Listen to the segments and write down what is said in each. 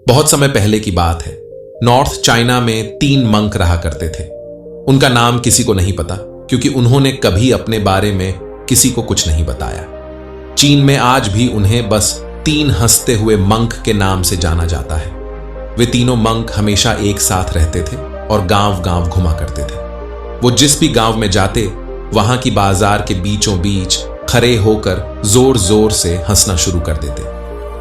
बहुत समय पहले की बात है। नॉर्थ चाइना में 3 मंक रहा करते थे। उनका नाम किसी को नहीं पता, क्योंकि उन्होंने कभी अपने बारे में किसी को कुछ नहीं बताया। चीन में आज भी उन्हें बस 3 हंसते हुए मंक के नाम से जाना जाता है। वे तीनों मंक हमेशा एक साथ रहते थे और गांव गांव घुमा करते थे। वो जिस भी गांव में जाते, वहां की बाजार के बीचों बीच खड़े होकर जोर जोर से हंसना शुरू कर देते।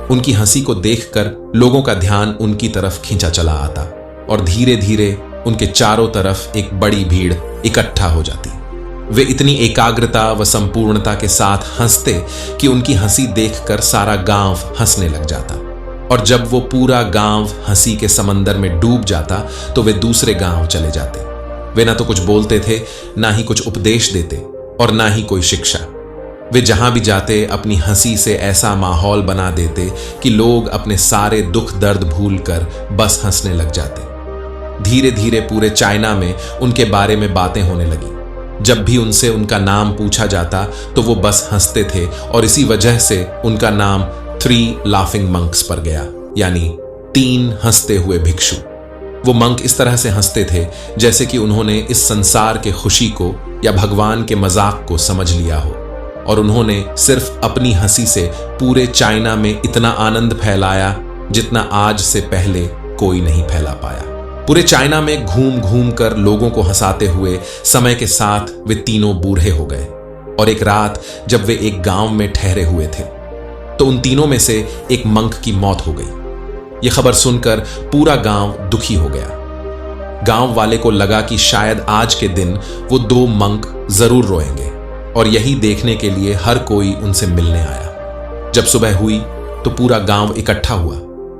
उनकी हंसी को देखकर लोगों का ध्यान उनकी तरफ खींचा चला आता और धीरे धीरे उनके चारों तरफ एक बड़ी भीड़ इकट्ठा हो जाती। वे इतनी एकाग्रता व संपूर्णता के साथ हंसते कि उनकी हंसी देखकर सारा गांव हंसने लग जाता। और जब वो पूरा गांव हंसी के समंदर में डूब जाता तो वे दूसरे गांव चले जाते। वे ना तो कुछ बोलते थे, ना ही कुछ उपदेश देते और ना ही कोई शिक्षा। वे जहां भी जाते अपनी हंसी से ऐसा माहौल बना देते कि लोग अपने सारे दुख दर्द भूलकर बस हंसने लग जाते। धीरे धीरे पूरे चाइना में उनके बारे में बातें होने लगी। जब भी उनसे उनका नाम पूछा जाता तो वो बस हंसते थे और इसी वजह से उनका नाम 3 लाफिंग मंक्स पर गया, यानी 3 हंसते हुए भिक्षु। वो मंक इस तरह से हंसते थे जैसे कि उन्होंने इस संसार के खुशी को या भगवान के मजाक को समझ लिया हो, और उन्होंने सिर्फ अपनी हंसी से पूरे चाइना में इतना आनंद फैलाया जितना आज से पहले कोई नहीं फैला पाया। पूरे चाइना में घूम घूम कर लोगों को हंसाते हुए समय के साथ वे तीनों बूढ़े हो गए। और एक रात जब वे एक गांव में ठहरे हुए थे तो उन तीनों में से एक मंक की मौत हो गई। यह खबर सुनकर पूरा गांव दुखी हो गया। गांव वाले को लगा कि शायद आज के दिन वो 2 मंक जरूर रोएंगे, और यही देखने के लिए हर कोई उनसे मिलने आया। जब सुबह हुई तो पूरा गांव इकट्ठा हुआ,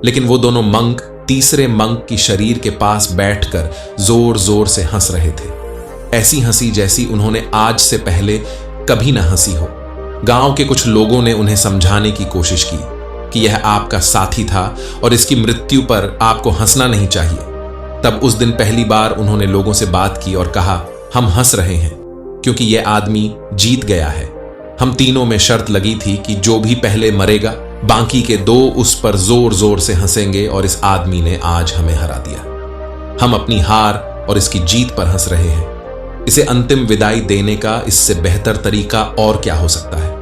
लेकिन वो दोनों मंक तीसरे मंक की शरीर के पास बैठकर जोर जोर से हंस रहे थे। ऐसी हंसी जैसी उन्होंने आज से पहले कभी ना हंसी हो। गांव के कुछ लोगों ने उन्हें समझाने की कोशिश की कि यह आपका साथी था और इसकी मृत्यु पर आपको हंसना नहीं चाहिए। तब उस दिन पहली बार उन्होंने लोगों से बात की और कहा, हम हंस रहे हैं क्योंकि यह आदमी जीत गया है। हम तीनों में शर्त लगी थी कि जो भी पहले मरेगा, बाकी के 2 उस पर जोर जोर से हंसेंगे, और इस आदमी ने आज हमें हरा दिया। हम अपनी हार और इसकी जीत पर हंस रहे हैं। इसे अंतिम विदाई देने का इससे बेहतर तरीका और क्या हो सकता है।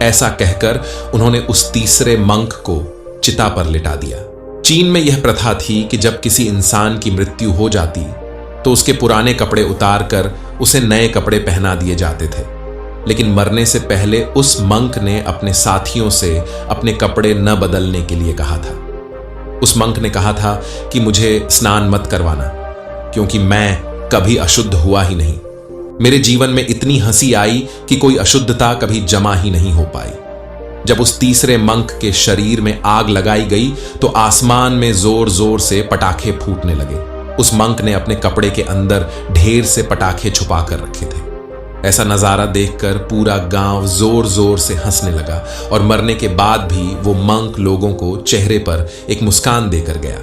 ऐसा कहकर उन्होंने उस तीसरे मंक को चिता पर लिटा दिया। चीन में यह प्रथा थी कि जब किसी इंसान की मृत्यु हो जाती तो उसके पुराने कपड़े उतार कर उसे नए कपड़े पहना दिए जाते थे। लेकिन मरने से पहले उस मंक ने अपने साथियों से अपने कपड़े न बदलने के लिए कहा था। उस मंक ने कहा था कि मुझे स्नान मत करवाना, क्योंकि मैं कभी अशुद्ध हुआ ही नहीं। मेरे जीवन में इतनी हंसी आई कि कोई अशुद्धता कभी जमा ही नहीं हो पाई। जब उस तीसरे मंक के शरीर में आग लगाई गई तो आसमान में जोर जोर से पटाखे फूटने लगे। उस मंक ने अपने कपड़े के अंदर ढेर से पटाखे छुपा कर रखे थे। ऐसा नजारा देखकर पूरा गांव जोर जोर से हंसने लगा, और मरने के बाद भी वो मंक लोगों को चेहरे पर एक मुस्कान देकर गया।